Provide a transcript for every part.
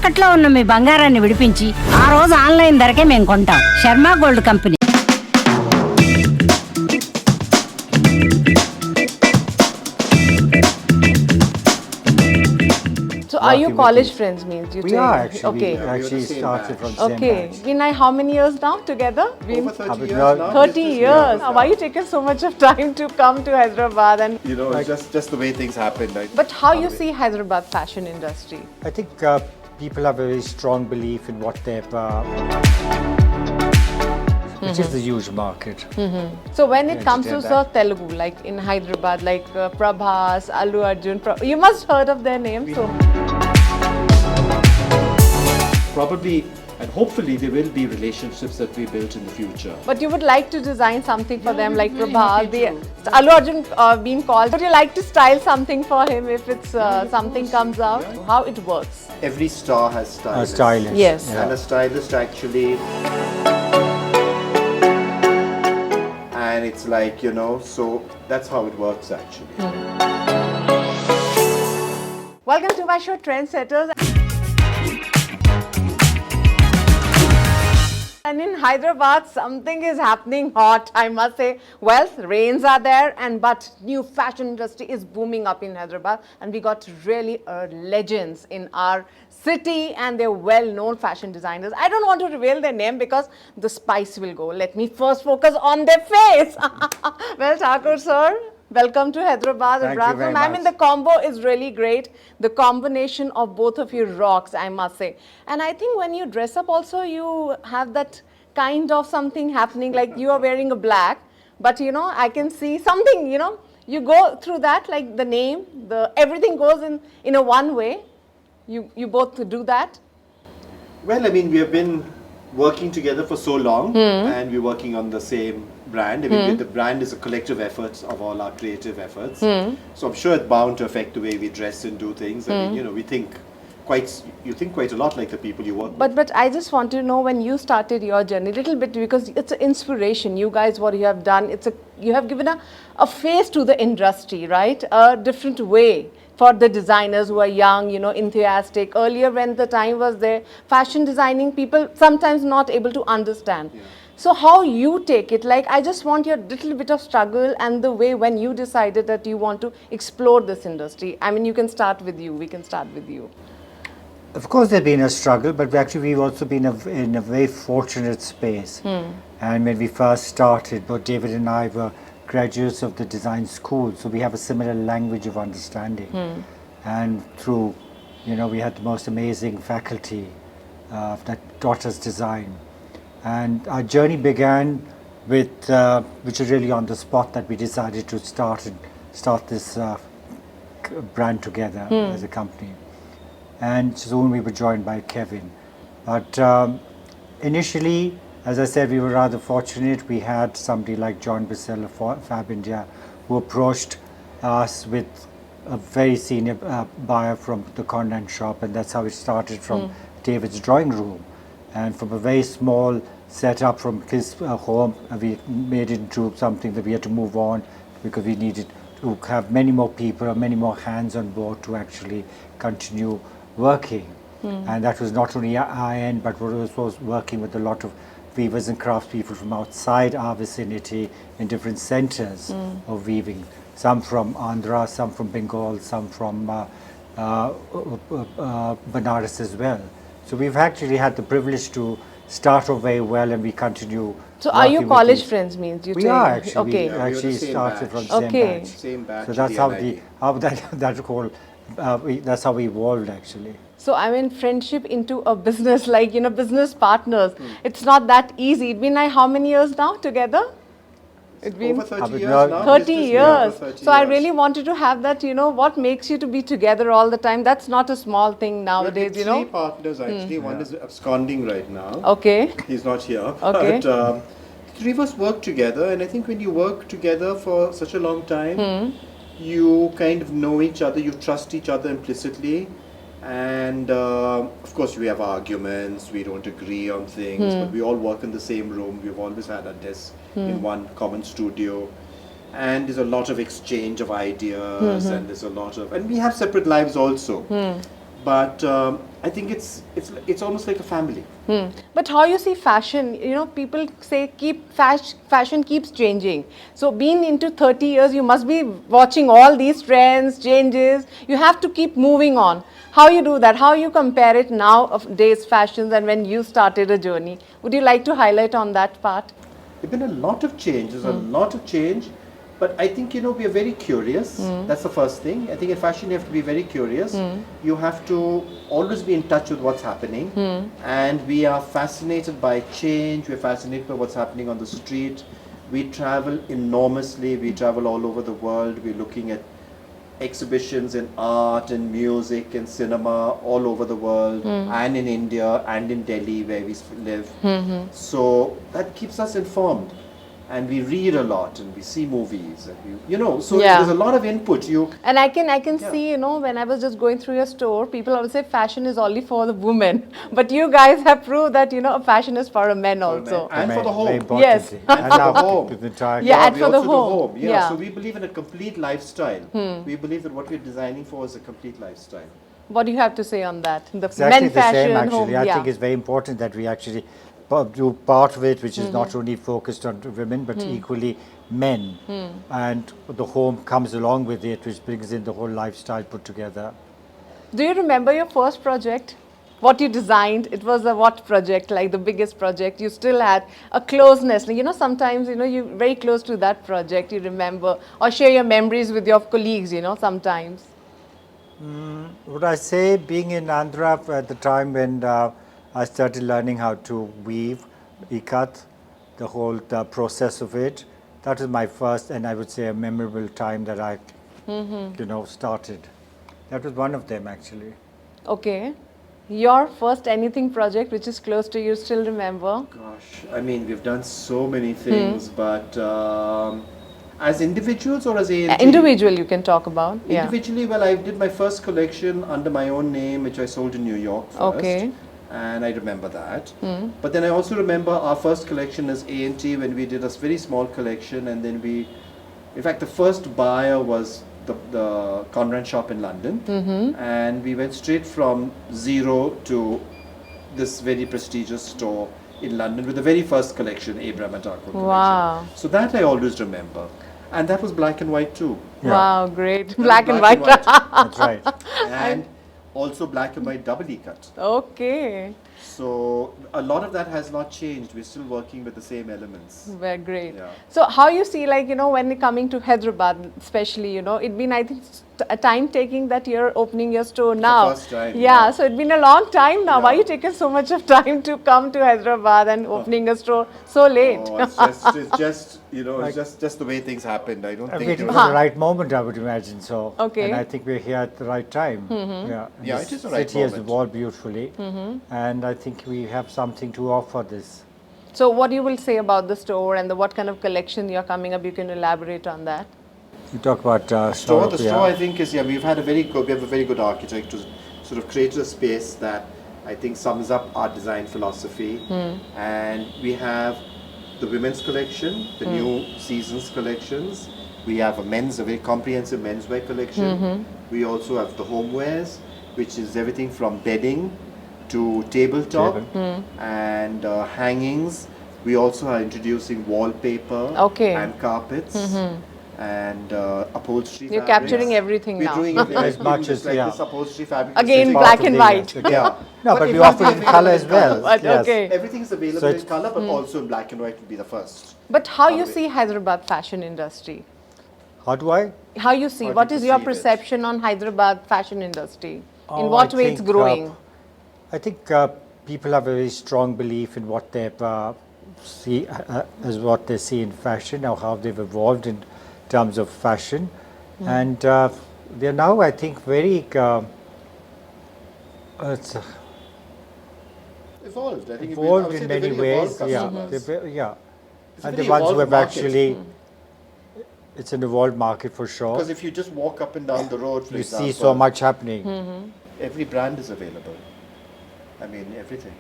తాకట్లో ఉన్న మీ బంగారాన్ని విడిపించి ఆ రోజు ఆన్లైన్ ధరకే మేము కొంటాం. Sharma gold company. So are you college friends? Means you We are actually. Okay. We actually started from the Okay. same batch. Been like how many years now together? Been Over 30 years now. 30 years. Why you taken so much of time to come to Hyderabad? And You know, it's just the way things happen. Like, but how you see Hyderabad fashion industry? I think people have a very strong belief in what they've, which is the huge market. So when it comes to Entertain Sir Telugu, like in Hyderabad, like Prabhas, Allu, Arjun, you must heard of their names. So probably and hopefully there will be relationships that we build in the future. but you would like to design something for them, like Prabhas, Allu Arjun being called. Would you like to style something for him if it's something comes out? How it works? Every star has stylists. Stylist. Yes. Yeah. And a stylist actually. And it's like, you know, so that's how it works actually. Welcome to my show, Trendsetters. And in Hyderabad, something is happening hot, I must say. Well, rains are there, but new fashion industry is booming up in Hyderabad, and we got really legends in our city, and they're well-known fashion designers. I don't want to reveal their name because the spice will go. Let me first focus on their face. Well, Thakore sir, welcome to Hyderabad. Thank you very I mean, much. the combo is really great. The combination of both of you rocks, I must say. And I think when you dress up also, you have that kind of something happening, like you are wearing a black, but you know, I can see something, you know, you go through that, like the name, everything goes in a one way. You both do that? Well, I mean, we have been working together for so long and we're working on the same brand. I mean, the brand is a collective effort of all our creative efforts. So I'm sure it's bound to affect the way we dress and do things. I mean, you know, you think quite a lot like the people you work with. But I just want to know when you started your journey a little bit, because it's an inspiration. You guys, what you have done, you have given a face to the industry, right? A different way for the designers who are young, you know, enthusiastic. Earlier when the time was there, fashion designing, people sometimes not able to understand. So how you take it, like I just want your little bit of struggle and the way when you decided that you want to explore this industry. I mean, you can start with you, we can start with you. Of course, there's been a struggle, but we've also been in a very fortunate space. And when we first started, both David and I were graduates of the design school, so we have a similar language of understanding. And through, you know, we had the most amazing faculty that taught us design. And our journey began with, which is really on the spot, that we decided to start this brand together as a company. And soon we were joined by Kevin. But initially, as I said, we were rather fortunate. We had somebody like John Bissell of Fab India who approached us with a very senior buyer from the Condon shop, and that's how it started, from David's drawing room. And from a very small setup from his home, we made it into something that we had to move on, because we needed to have many more people or many more hands on board to actually continue working. And that was not only our end, but we were also working with a lot of weavers and craftspeople from outside our vicinity in different centers of weaving. Some from Andhra, some from Bengal, some from Banaras as well. So we've actually had the privilege to start off very well, and we continue. So are you college friends, means you We are actually. Okay. We actually the same started batch. from the Okay. same batch. Same batch. So that's how DLID. that whole that's how we evolved actually. So I mean, friendship into a business, like, you know, business partners. It's not that easy. It's been like how many years now together? It's been Over 30 Over years now. 30 years. Over 30 So I years. really wanted to have that, you know, what makes you to be together all the time. That's not a small thing nowadays, you know. Three partners actually. One is absconding right now. Okay. He's not here. Okay. But three of us work together, and I think when you work together for such a long time, you kind of know each other, you trust each other implicitly. And of course, we have arguments, we don't agree on things, but we all work in the same room. We've always had our desks in one common studio. And there's a lot of exchange of ideas, and there's a lot of, and we have separate lives also. but I think it's almost like a family. But how you see fashion, you know, people say fashion keeps changing. So being into 30 years, you must be watching all these trends, changes. You have to keep moving on. How you do that? How you compare it now of days fashions and when you started a journey? Would you like to highlight on that part? There's been a lot of change. There's a lot of change, but I think we are very curious. That's the first thing. I think in fashion you have to be very curious. You have to always be in touch with what's happening, and we are fascinated by change. We're fascinated by what's happening on the street. We travel enormously. We travel all over the world. We're looking at exhibitions in art and music and cinema all over the world, and in India and in Delhi where we live. So that keeps us informed, and we read a lot and we see movies and so Yeah. there's a lot of input. And I can Yeah. see, you know, when I was just going through your store, people always say fashion is only for the women. But you guys have proved that, you know, fashion is for a man also. And for the home. Very Yes. importantly. And And for now the home. with the entire Yeah, and we for the also do home. Yeah. Yeah. So we believe in a complete lifestyle. We believe that what we're designing for is a complete lifestyle. What do you have to say on that? The exactly men the fashion, same actually. home, I yeah. think it's very important that we actually do part of it which is not only focused on women but equally men, and the home comes along with it, which brings in the whole lifestyle put together. Do you remember your first project? What you designed? It was a what project, like the biggest project? You still had a closeness. You know, sometimes, you know, you're very close to that project, you remember, or share your memories with your colleagues, you know, sometimes. Would I say being in Andhra at the time when I started learning how to weave, ikat, the whole process of it, that was my first and I would say a memorable time that I, started. That was one of them actually. Okay. Your first anything project which is close to you, still remember? Gosh, I mean, we've done so many things, but as individuals or as A&T? Individual you can talk about. Yeah. Individually, well, I did my first collection under my own name, which I sold in New York first. Okay. And I remember that. But then I also remember our first collection as A&T when we did a very small collection, and then in fact, the first buyer was the Conrad shop in London, and we went straight from zero to this very prestigious store in London with the very first collection, Abraham and Thakore collection. Wow. So that I always remember. And that was black and white too. Yeah. Wow, great. That was Black and white. That's right. And also black and white double cut. Okay. So a lot of that has not changed. We're still working with the same elements. Very great. Yeah. So how you see, like, you know, when you're coming to Hyderabad, especially, you know, it's been, I think, a time taking that you're opening your store now. first time, Yeah, yeah. so it's been a long time now. Why Yeah. you taken so much of time to come to Hyderabad and opening a store so late? Oh, it's just it's just the way things happened. I don't I'm think waiting it for was, the right moment, I would imagine. So, Okay. and I think we're here at the right time. Yeah, and Yeah, this it is the right city has moment. evolved beautifully, and I think we have something to offer this. So what you will say about the store and what kind of collection you're coming up? You can elaborate on that. You talk about store. The yeah. store, I think, is we have a very good architect to sort of create a space that I think sums up our design philosophy. And we have the women's collection, the new seasons collections. We have a very comprehensive menswear collection. We also have the homewares, which is everything from bedding to tabletop and hangings. We also are introducing wallpaper Okay. and carpets. And upholstery You're fabrics. capturing everything We're now. doing everything. As much Just as- like yeah. this upholstery fabric. Again, is Part black of and the- white. yeah. No, but it we will offer be it in color as available in well. But Yes. okay. Everything's available So in it's- color, but also in black and white will be the first. But how you Always. see Hyderabad fashion industry? How do I? How you see? How do What you is your perceive it? perception on Hyderabad fashion industry? In Oh, what I way it's think, growing? I think people have a very strong belief in what they see as what they see in fashion, or how they've evolved in terms of fashion, and they're now, I think, very it's Evolved. I think evolved I would say in they're many very ways. evolved Yeah, customers. yeah, It's a and the very ones who evolved have market. actually, it's an evolved market for sure. Because if you just walk up and down the road, for You example, see so much happening. every brand is available. I mean, everything.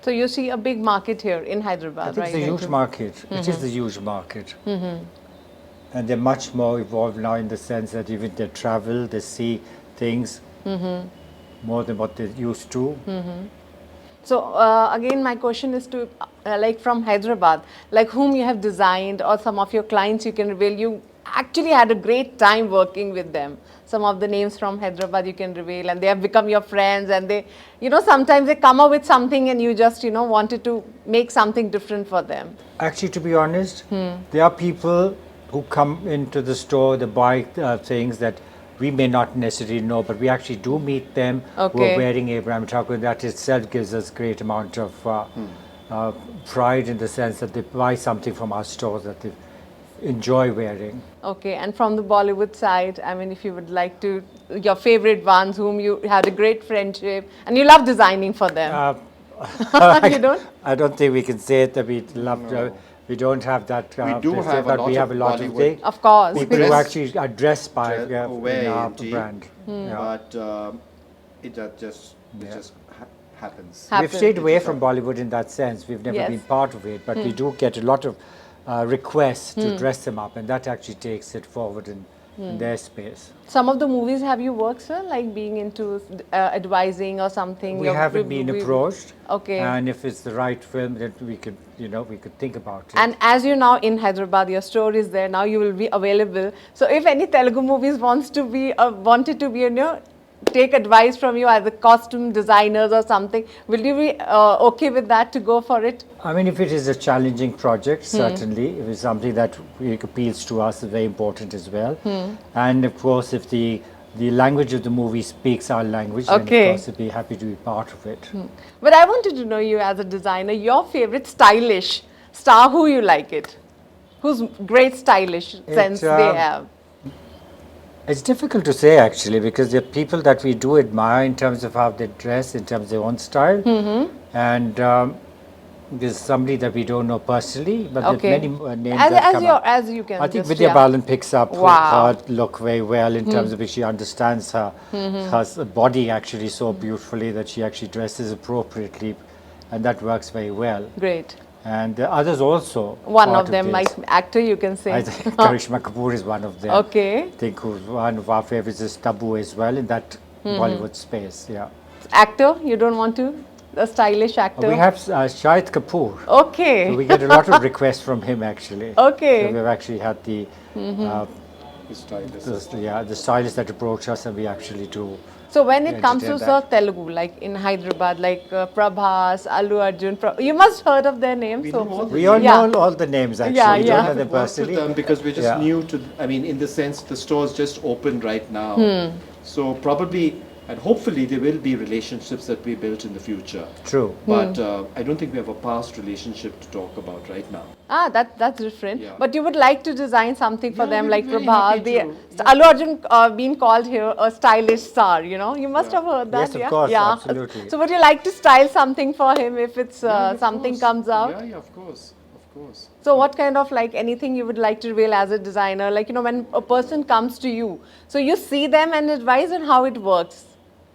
So you see a big market here in I Hyderabad, think right? it's a huge market. It is a huge market. And they're much more evolved now in the sense that even they travel, they see things. more than what they used to. So again, my question is to like from Hyderabad, like whom you have designed or some of your clients you can reveal. You actually had a great time working with them. Some of the names from Hyderabad you can reveal, and they have become your friends. And they, sometimes they come up with something, and you just wanted to make something different for them. Actually, to be honest, there are people who come into the store, they buy things that we may not necessarily know, but we actually do meet them who Okay. are wearing Abraham Thakore. That itself gives us great amount of pride in the sense that they buy something from our stores that they enjoy wearing. Okay, and from the Bollywood side, I mean, if you would like to, your favorite ones whom you had a great friendship and you love designing for them. You don't? I don't think we can say it that we love. We don't have that. We do festival, have a but lot we of have a lot of Bollywood things. Of course. People who Dress- actually are dressed by dress- wear in our indeed. brand. Yeah. But it just happens. Happens. We've stayed away from Bollywood in that sense. We've never Yes. been part of it, but we do get a lot of requests to dress them up, and that actually takes it forward in their space. Some of the movies have you worked, sir, like being into advising or something? We haven't been approached. Okay. And if it's the right film, then we could, we could think about it. And as you're now in Hyderabad, your store is there, now you will be available. So if any Telugu movies wanted to be, take advice from you as a costume designers or something, will you be okay with that to go for it? I mean, if it is a challenging project, certainly, if it's something that appeals to us, is very important as well. And of course, if the language of the movie speaks our language, then of Okay. course, we'd be happy to be part of it. But I wanted to know you as a designer, your favorite stylish star, who you like it? Who's great stylish sense they have? It's difficult to say actually, because there are people that we do admire in terms of how they dress, in terms of their own style. And there's somebody that we don't know personally, but Okay. there are many names that come up. As you can I think just, Vidya Balan picks up Wow. her look very well in terms of which she understands her body actually so beautifully that she actually dresses appropriately, and that works very well. Great. And the others also. One part of them, this. like actor, you can say. I think Karishma Kapoor is one of them. Okay. I think who's one of our favorites is Tabu as well in that Bollywood space. Yeah. Actor, you don't want to? A stylish actor? We have Shahid Kapoor. Okay. So we get a lot of requests from him actually. Okay. So we've actually had the stylists that approach us, and we actually do. So when it comes to entertain sir that. Telugu, like in Hyderabad, like Prabhas, Allu Arjun, you must heard of their names. We So know all the We all Yeah. know all the names actually. Yeah, we yeah. don't know them Worked with personally. them because we're just Yeah. new to, I mean, in the sense the store's just opened right now. So probably and hopefully there will be relationships that we built in the future. True. But I don't think we have a past relationship to talk about right now. that's different. Yeah. But you would like to design something for Yeah, them, we'd like be very Prabhas, happy to. Allu Arjun being called here a stylish star. You must have heard that. Yes, of yeah? course, yeah. absolutely. So would you like to style something for him if it's Yeah, of something course. comes out? Yeah, of course, of course. So what kind of like anything you would like to reveal as a designer? Like, when a person comes to you, so you see them and advise on how it works.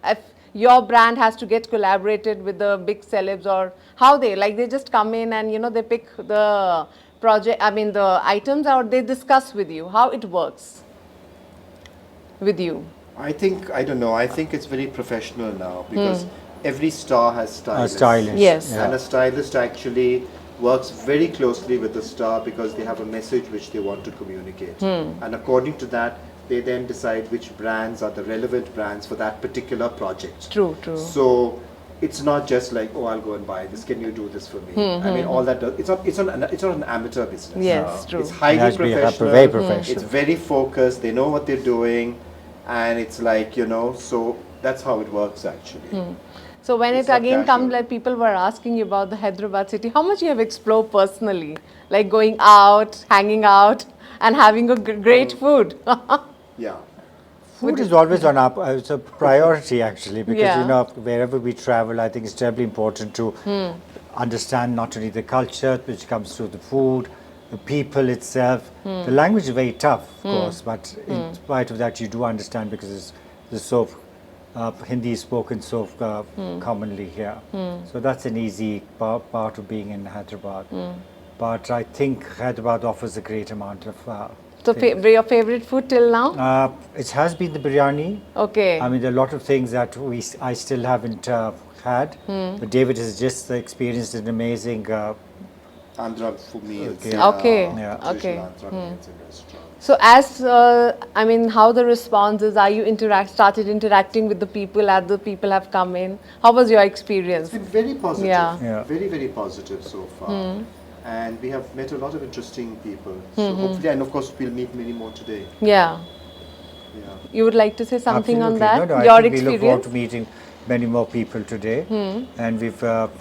If your brand has to get collaborated with the big celebs, or how they just come in and, they pick the project, the items, or they discuss with you how it works with you. I don't know, I think it's very professional now because every star has A stylists. stylist. Yes. Yeah. And a stylist actually works very closely with the star because they have a message which they want to communicate. And according to that, they then decide which brands are the relevant brands for that particular project. True. So it's not just like, oh, I'll go and buy this. Can you do this for me? I mean, all that. It's not an amateur business. Yes, true. It's It highly has to be professional. very professional. It's very focused. They know what they're doing, and it's like so that's how it works actually. So when It's it not again casual. comes, like people were asking you about the Hyderabad city, how much you have explored personally, like going out, hanging out, and having a great food. Yeah. Food is always on our it's a priority actually, because Yeah. wherever we travel, I think it's terribly important to understand not only the culture which comes through the food, the people itself. The language is very tough, of course, but in spite of that, you do understand because it's so Hindi is spoken so commonly here. So that's an easy part of being in Hyderabad. But I think Hyderabad offers a great amount of So your favorite food till now? It has been the biryani. Okay. I mean, there are a lot of things that I still haven't had, but David has just experienced an amazing. Andhra for meals. Okay. Okay. Yeah. Traditional Andhra meals in restaurants. So as I mean, how the response is? Are you started interacting with the people as the people have come in? How was your experience? It's been very positive. Yeah. Very, very positive so far. And we have met a lot of interesting people. So hopefully, and of course, we'll meet many more today. Yeah. Yeah. You would like to say something on that? No, Your I think we look forward experience? to meeting many more people today, and we've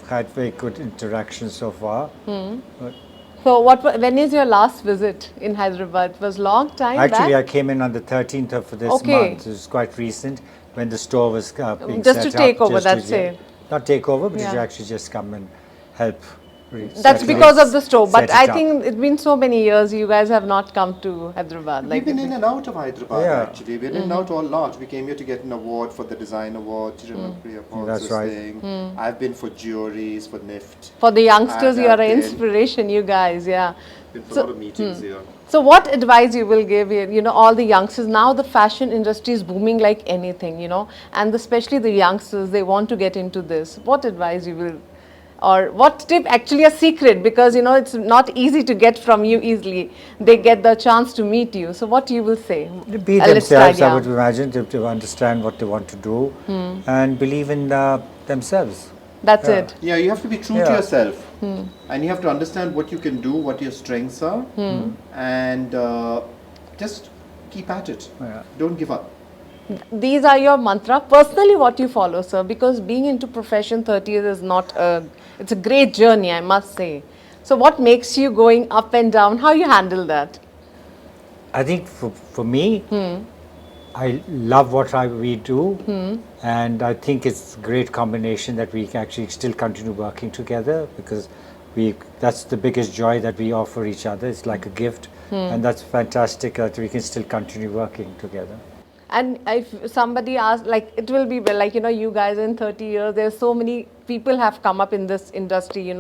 had very good interactions so far. But So when is your last visit in Hyderabad? It was long time actually, I back? came in on the 13th of this Okay. month. It was quite recent when the store was being Just set to take up. over, that's it. Not take over, but Yeah. to actually just come and help. That's set because it- of the store. But set I it up. think it's been so many years you guys have not come to Hyderabad. We've been in and out of Hyderabad Yeah. actually. We're in and out a lot. We came here to get an award for the design award. Do you remember Priya Paul's That's right. thing? I've been for juries, for NIFT. For the youngsters, I you are have an been. inspiration, you guys. Yeah. Been for So- a lot of meetings here. So what advice you will give here, all the youngsters, now the fashion industry is booming like anything, and especially the youngsters, they want to get into this. What advice you will, or what tip, actually a secret, because it's not easy to get from you easily. They get the chance to meet you. So what you will say? Be Let's start, themselves, I yeah. would imagine, to understand what they want to do and believe in themselves. That's Yeah. it. Yeah, you have to be true to Yeah. yourself. And you have to understand what you can do, what your strengths are, and just keep at it. Yeah. Don't give up. These are your mantra. Personally, what you follow, sir, because being into profession 30 years is not it's a great journey, I must say. So what makes you going up and down? How you handle that? I think for me, I love what we do, and I think it's a great combination that we can actually still continue working together, because that's the biggest joy that we offer each other. It's like a gift, and that's fantastic that we can still continue working together. And if somebody asks, like, it will be like, you guys in 30 years, there's so many people have come up in this industry,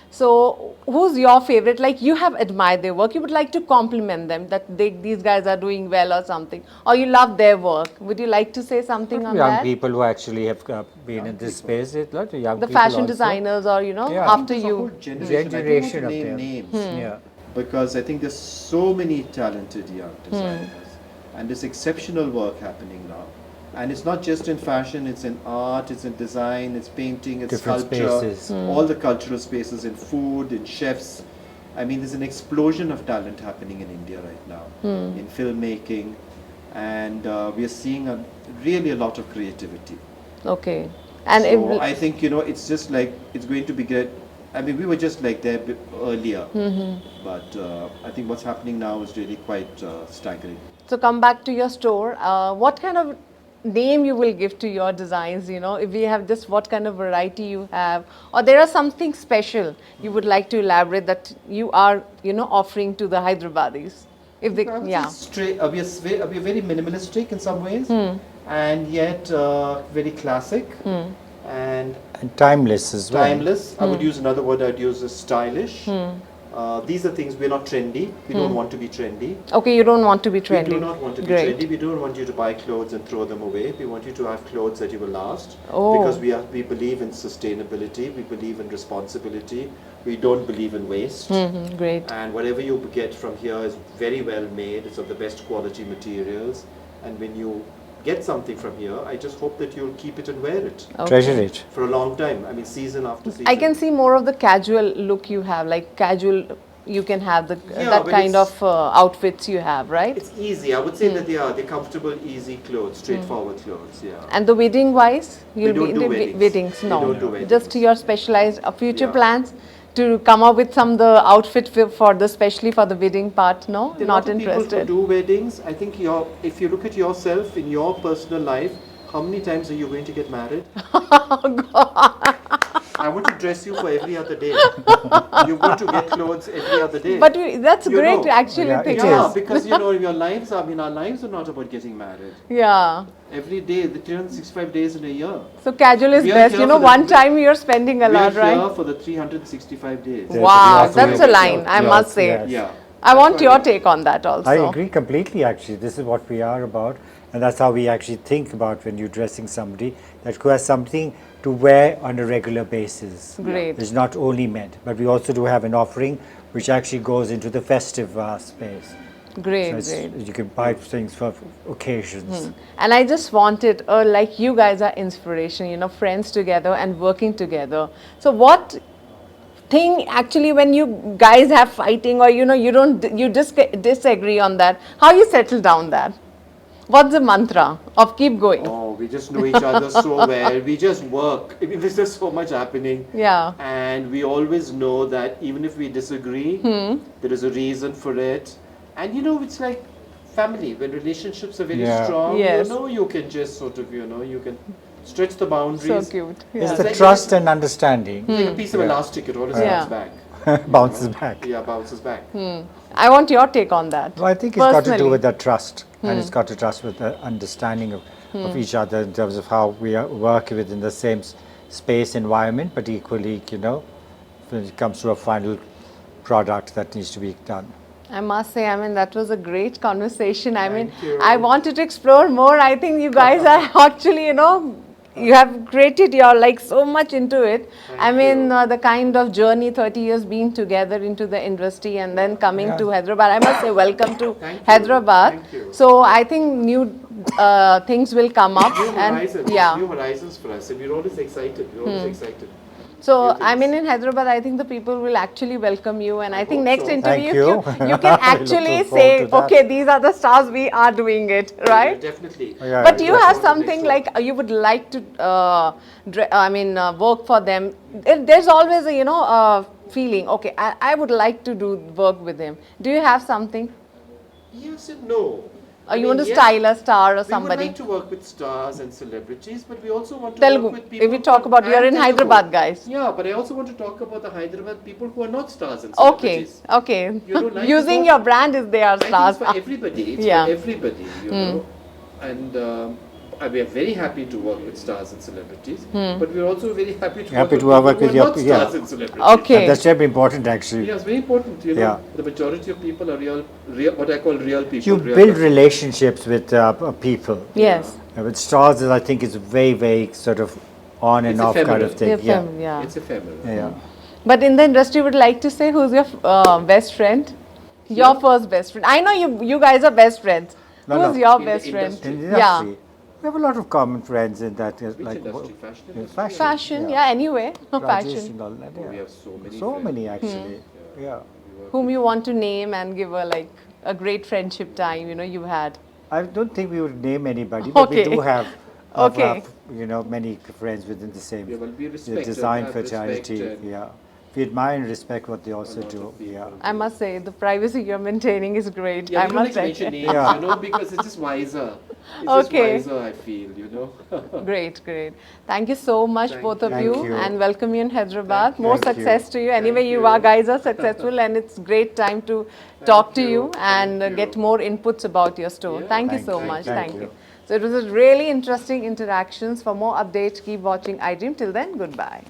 So who's your favorite? Like, you have admired their work. You would like to compliment them that these guys are doing well or something. Or you love their work. Would you like to say something on Young that? people who actually have been in this space, a lot of young The people fashion also. designers or, Yeah. after There's a you. whole generation. I don't want to of name them. names Yeah. because I think there's so many talented young designers, and there's exceptional work happening now. And it's not just in fashion, it's in art, it's in design, it's painting, it's Different sculpture, spaces. all the cultural spaces, in food, in chefs. I mean, there's an explosion of talent happening in India right now, in filmmaking, and we are seeing really a lot of creativity. Okay. And So I think, it's just like, it's going to be great. I mean, we were just like there earlier, but I think what's happening now is really quite staggering. so come back to your store. What kind of name you will give to your designs, if we have just what kind of variety you have, or there are something special you would like to elaborate that you are, offering to the Hyderabadis. If they, I would yeah. say we are very minimalistic in some ways, and yet very classic and And timeless as well. timeless. I would use another word I'd use is stylish. These are things, we're not trendy. We don't want to be trendy. Okay, you don't want to be trendy. We do not want to be Great. trendy. We don't want you to buy clothes and throw them away. We want you to have clothes that you will last. Oh. Because we believe in sustainability. We believe in responsibility. We don't believe in waste. Great. And whatever you get from here is very well made. It's of the best quality materials. And when you get something from here, I just hope that you'll keep it and wear it Okay. Treasure it. for a long time. I mean, season after season. I can see more of the casual look you have, like casual. You can have that but kind it's- of outfits you have, right? It's easy. I would say that they're comfortable, easy clothes, straightforward clothes. Yeah. And the wedding wise, you'll don't be do the weddings. weddings. We No, don't do weddings. just your specialized future Yeah. plans to come up with some the outfit for the especially for the wedding part. No, There are not a lot of people interested. who do weddings. I think if you look at yourself in your personal life, how many times are you going to get married? I want to dress you for every other day. You're going to get clothes every other day. But that's You great know. to actually Yeah, think. it yeah, is. because our lives are, our lives are not about getting married. Yeah. Every day, the 365 days in a year. So casual is We are best. here for the- One time you're spending a We lot, are here right? for the 365 days. Yeah. Wow, Yeah. that's a line, I Yeah. must say. Yeah. Yeah. I want your take on that also. I agree completely, actually. This is what we are about, and that's how we actually think about when you're dressing somebody, that who has something to wear on a regular basis. Great. It's not only men, but we also do have an offering which actually goes into the festive space. Great, So it's- great. you can buy things for occasions. And I just wanted, like you guys are inspiration, you know, friends together and working together. So what thing actually when you guys have fighting or, you know, you disagree on that, how you settle down that? What's the mantra of keep going? Oh, we just know each other so well. We just work. I mean, there's just so much happening. Yeah. And we always know that even if we disagree, there is a reason for it. And you know, it's like family. When relationships are very Yeah. strong, Yes. you know, you can just sort of, you know, you can stretch the boundaries. So cute. It's Yeah. the like- trust and understanding Like a piece of elastic, it always Yeah. comes back. bounces back. Yeah, bounces back. I want your take on that. Well, I think it's got to do Personally. with that trust, and it's got to trust with the understanding of each other in terms of how we work within the same space environment, but equally, you know, when it comes to a final product that needs to be done. I must say, I mean, that was a great conversation. I mean, Thank you. I wanted to explore more. I think you guys are actually, you know, you have created your like so much into it. I mean, the kind of journey 30 years being together into the industry and then coming Yeah. to Hyderabad. I must say, welcome to Thank you. Hyderabad. Thank you. So I think new things will come up. New And horizons, yeah. new horizons for us, and we're always excited. We're always excited. So New I mean, things. in Hyderabad, I think the people will actually welcome you, and I think hope next so. interview Thank you. you can I look actually forward say, to that. okay, these are the stars, we are doing it, right? Yeah, definitely. Yeah, But you yeah. have That's what something makes like you would like to, work for them. There's always a feeling. Okay, I would like to do work with him. Do you have something? Yes and no. Or you want to style a star or We somebody? would like to work with stars and celebrities, but we also want to Telugu. work with people. If we talk about, you're in and Telugu. Hyderabad, guys. Yeah, but I also want to talk about the Hyderabad people who are not stars and Okay, celebrities. okay. You know, life is Using not- your brand is they are I think stars. it's for everybody. It's Yeah. for everybody, you know. And we are very happy to work with stars and celebrities, but we're also very happy to Happy work to with work people with who are your- not yeah. stars and celebrities. Okay. And that's very important, actually. Yeah, it's very important. You know, Yeah. the majority of people are real, what I call real people. You real build persons. relationships with people. Yes. With stars, I think is very, very sort of on and It's off kind ephemeral. of thing. Yeah. Yeah. It's ephemeral. Yeah. But in the industry, would like to say who's your best friend? Your first best friend. I know you guys are best friends. No, Who's no. your In the best friend? industry. In the Yeah. industry, we have a lot of common friends in that. Which Like industry? Fashion in industry? fashion. Fashion, yeah, anyway. Rajesh Fashion. and all that, Oh, yeah. we have so many. So friends. many actually. Yeah. Whom you want to name and give a great friendship time, you had. I don't think we would name anybody, but we Okay. do have, Okay. many friends within the same Yeah, well, we respect them, design have fraternity. respect and- Yeah. We admire and respect what they also lot do. of people. Yeah. I must say, the privacy you're maintaining is great. Yeah, I we don't like must to say. mention names, Yeah. you know, because it's just wiser. It's Okay. just wiser, I feel, you know. Great, great. Thank you so much, Thank both of you. you, Thank you. and welcome you in Hyderabad. Thank you. More Thank you. success to you. Anyway, Thank you you. are guys are successful, and it's great time to talk to you. you and Thank you. get more inputs about your store. Yeah. Thank you Thank so you. much. Thank Thank you. you. So it was a really interesting interactions. For more updates, keep watching iDream. Till then, goodbye.